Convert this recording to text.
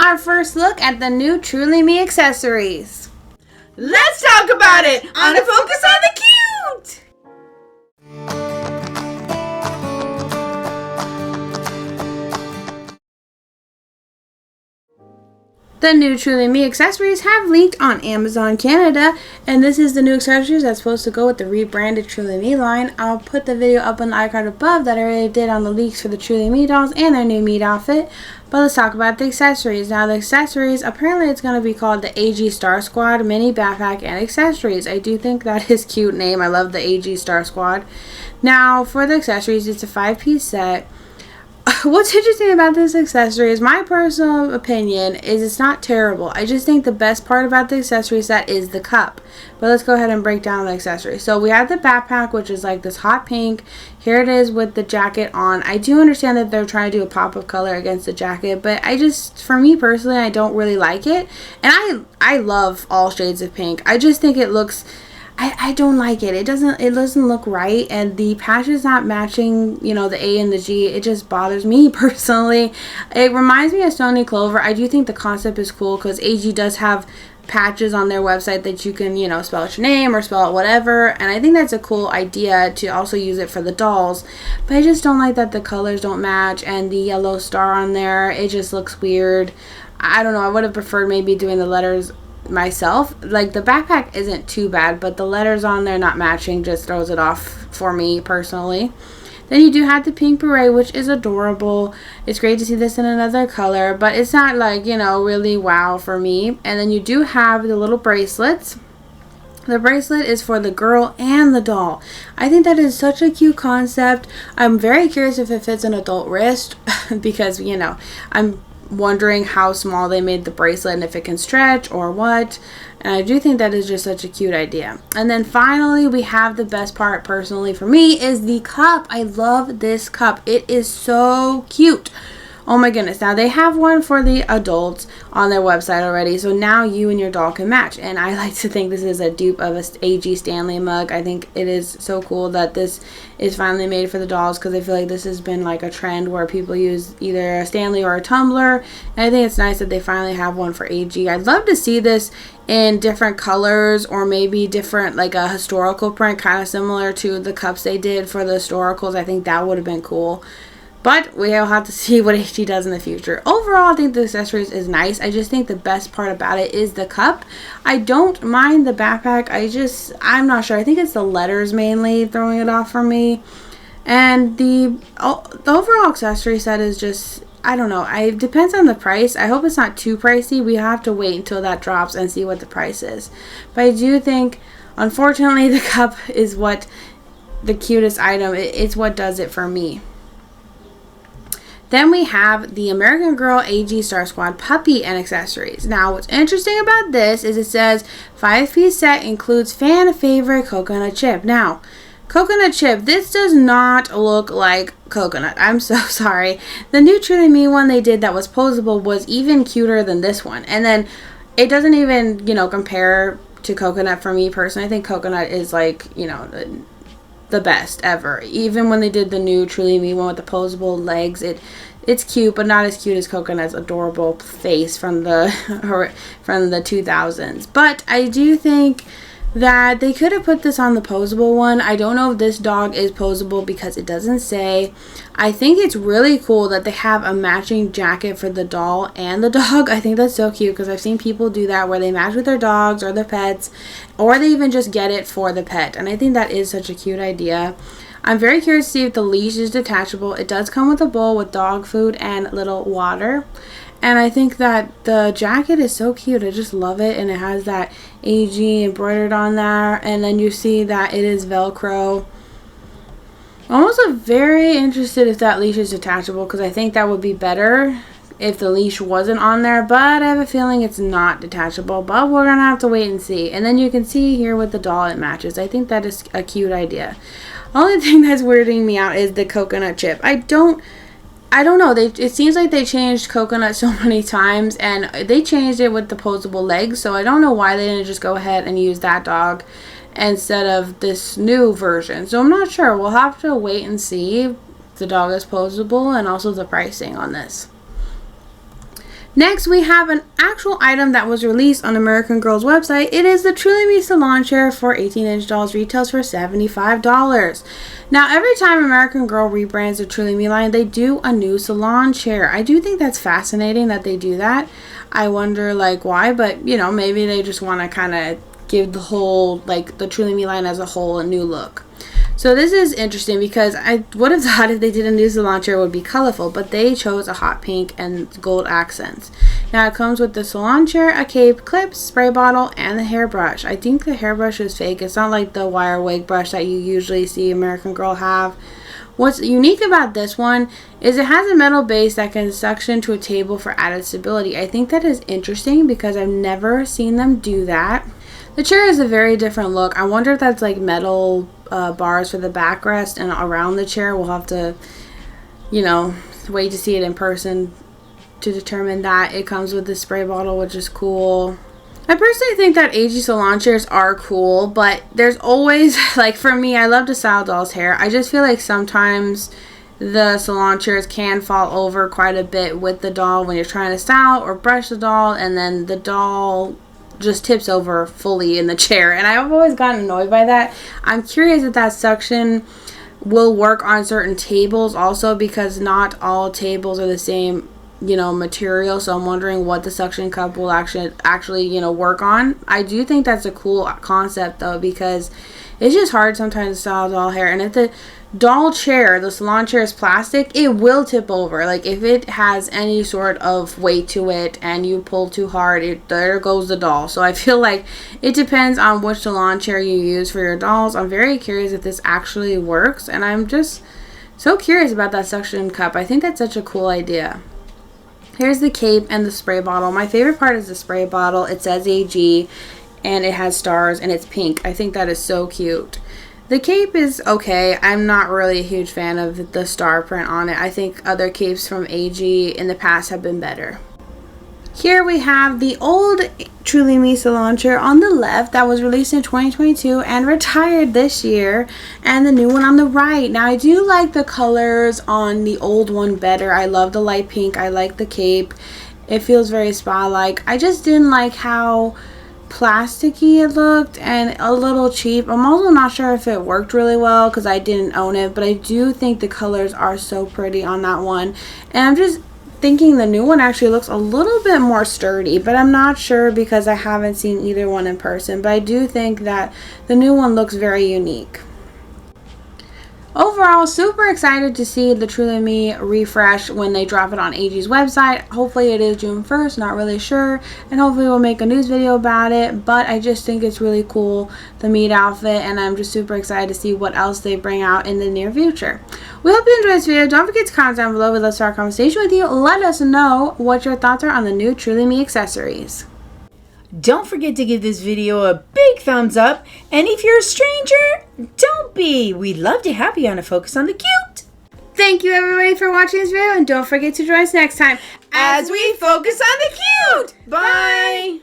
our first look at the new Truly Me accessories. Let's talk about it on a Focus on the Cute! The new Truly Me accessories have leaked on Amazon Canada, and this is the new accessories that's supposed to go with the rebranded Truly Me line. I'll put the video up on the icon above that I already did on the leaks for the Truly Me dolls and their new meat outfit. But let's talk about the accessories. Now the accessories, apparently it's going to be called the AG Star Squad Mini Backpack and Accessories. I do think that is a cute name. I love the AG Star Squad. Now for the accessories, it's a 5-piece set. What's interesting about this accessory is my personal opinion is it's not terrible. I just think the best part about the accessory set is the cup. But let's go ahead and break down the accessory. So we have the backpack, which is like this hot pink. Here it is with the jacket on. I do understand that they're trying to do a pop of color against the jacket, but for me personally, I don't really like it. And I love all shades of pink. I just think it looks... I don't like it. It doesn't look right, and the patch is not matching, you know, the A and the G. It just bothers me personally. It reminds me of Sony Clover. I do think the concept is cool because AG does have patches on their website that you can, you know, spell out your name or spell out whatever, and I think that's a cool idea to also use it for the dolls. But I just don't like that the colors don't match and the yellow star on there. It just looks weird. I don't know. I would have preferred maybe doing the letters myself. Like the backpack isn't too bad, but the letters on there not matching just throws it off for me personally. Then you do have the pink beret, which is adorable. It's great to see this in another color, but it's not like, you know, really wow for me. And then you do have the little bracelets. The bracelet is for the girl and the doll. I think that is such a cute concept. I'm very curious if it fits an adult wrist because, you know, I'm wondering how small they made the bracelet and if it can stretch or what. And I do think that is just such a cute idea. And then finally we have the best part personally for me is the cup. I love this cup. It is so cute. Oh my goodness. Now they have one for the adults on their website already. So now you and your doll can match. And I like to think this is a dupe of a AG Stanley mug. I think it is so cool that this is finally made for the dolls because I feel like this has been like a trend where people use either a Stanley or a tumbler. And I think it's nice that they finally have one for AG. I'd love to see this in different colors or maybe different, like a historical print, kind of similar to the cups they did for the historicals. I think that would have been cool. But we'll have to see what AG does in the future. Overall, I think the accessories is nice. I just think the best part about it is the cup. I don't mind the backpack. I'm not sure. I think it's the letters mainly throwing it off for me. And the overall accessory set is just, I don't know. It depends on the price. I hope it's not too pricey. We have to wait until that drops and see what the price is. But I do think, unfortunately, the cup is what the cutest item. It's what does it for me. Then we have the American Girl AG Star Squad puppy and accessories. Now, what's interesting about this is it says 5-piece set includes fan favorite coconut chip. Now, coconut chip, this does not look like coconut. I'm so sorry. The new Truly Me one they did that was posable was even cuter than this one. And then it doesn't even, you know, compare to coconut for me personally. I think coconut is like, you know, the best ever. Even when they did the new Truly Me one with the posable legs, it's cute, but not as cute as Coconut's adorable face from the 2000s. But I do think that they could have put this on the posable one. I don't know if this dog is posable because it doesn't say. I think it's really cool that they have a matching jacket for the doll and the dog. I think that's so cute because I've seen people do that where they match with their dogs or their pets, or they even just get it for the pet. And I think that is such a cute idea. I'm very curious to see if the leash is detachable. It does come with a bowl with dog food and little water. And I think that the jacket is so cute. I just love it. And it has that AG embroidered on there. And then you see that it is Velcro. I'm also very interested if that leash is detachable because I think that would be better if the leash wasn't on there. But I have a feeling it's not detachable. But we're going to have to wait and see. And then you can see here with the doll it matches. I think that is a cute idea. Only thing that's weirding me out is the coconut chip. I don't know. It seems like they changed coconut so many times, and they changed it with the posable legs. So I don't know why they didn't just go ahead and use that dog instead of this new version. So I'm not sure. We'll have to wait and see if the dog is posable and also the pricing on this. Next, we have an actual item that was released on American Girl's website. It is the Truly Me Salon chair for 18-inch dolls, retails for $75. Now, every time American Girl rebrands the Truly Me line, they do a new salon chair. I do think that's fascinating that they do that. I wonder, like, why, but, you know, maybe they just want to kind of give the whole, like, the Truly Me line as a whole a new look. So this is interesting because I would have thought if they did a new salon chair it would be colorful, but they chose a hot pink and gold accents. Now it comes with the salon chair, a cape, clips, spray bottle, and the hairbrush. I think the hairbrush is fake. It's not like the wire wig brush that you usually see American Girl have. What's unique about this one is it has a metal base that can suction to a table for added stability. I think that is interesting because I've never seen them do that. The chair is a very different look. I wonder if that's like metal bars for the backrest and around the chair. We'll have to, you know, wait to see it in person to determine that. It comes with the spray bottle, which is cool. I personally think that AG salon chairs are cool, but there's always, like for me, I love to style dolls' hair. I just feel like sometimes the salon chairs can fall over quite a bit with the doll when you're trying to style or brush the doll, and then the doll just tips over fully in the chair, and I've always gotten annoyed by that. I'm curious if that suction will work on certain tables also, because not all tables are the same, you know, material. So I'm wondering what the suction cup will actually you know, work on. I do think that's a cool concept though, because it's just hard sometimes to style doll hair, and if the doll chair, the salon chair, is plastic, it will tip over. Like if it has any sort of weight to it and you pull too hard, there goes the doll. So I feel like it depends on which salon chair you use for your dolls. I'm very curious if this actually works, and I'm just so curious about that suction cup. I think that's such a cool idea. Here's the cape and the spray bottle. My favorite part is the spray bottle. It says AG and it has stars and it's pink. I think that is so cute. The cape is okay. I'm not really a huge fan of the star print on it. I think other capes from AG in the past have been better. Here we have the old Truly Me salon chair on the left that was released in 2022 and retired this year, and the new one on the right. Now I do like the colors on the old one better. I love the light pink. I like the cape. It feels very spa-like. I just didn't like how plasticky it looked and a little cheap. I'm also not sure if it worked really well because I didn't own it, but I do think the colors are so pretty on that one, and I'm just thinking the new one actually looks a little bit more sturdy, but I'm not sure because I haven't seen either one in person. But I do think that the new one looks very unique. Overall, super excited to see the Truly Me refresh when they drop it on AG's website. Hopefully it is June 1st, not really sure, and hopefully we'll make a news video about it. But I just think it's really cool, the meat outfit, and I'm just super excited to see what else they bring out in the near future. We hope you enjoyed this video. Don't forget to comment down below. We'd love to start a conversation with you. Let us know what your thoughts are on the new Truly Me accessories. Don't forget to give this video a big thumbs up, and if you're a stranger, don't be. We'd love to have you on a Focus on the Cute. Thank you everybody for watching this video, and don't forget to join us next time As we focus on the cute. Bye.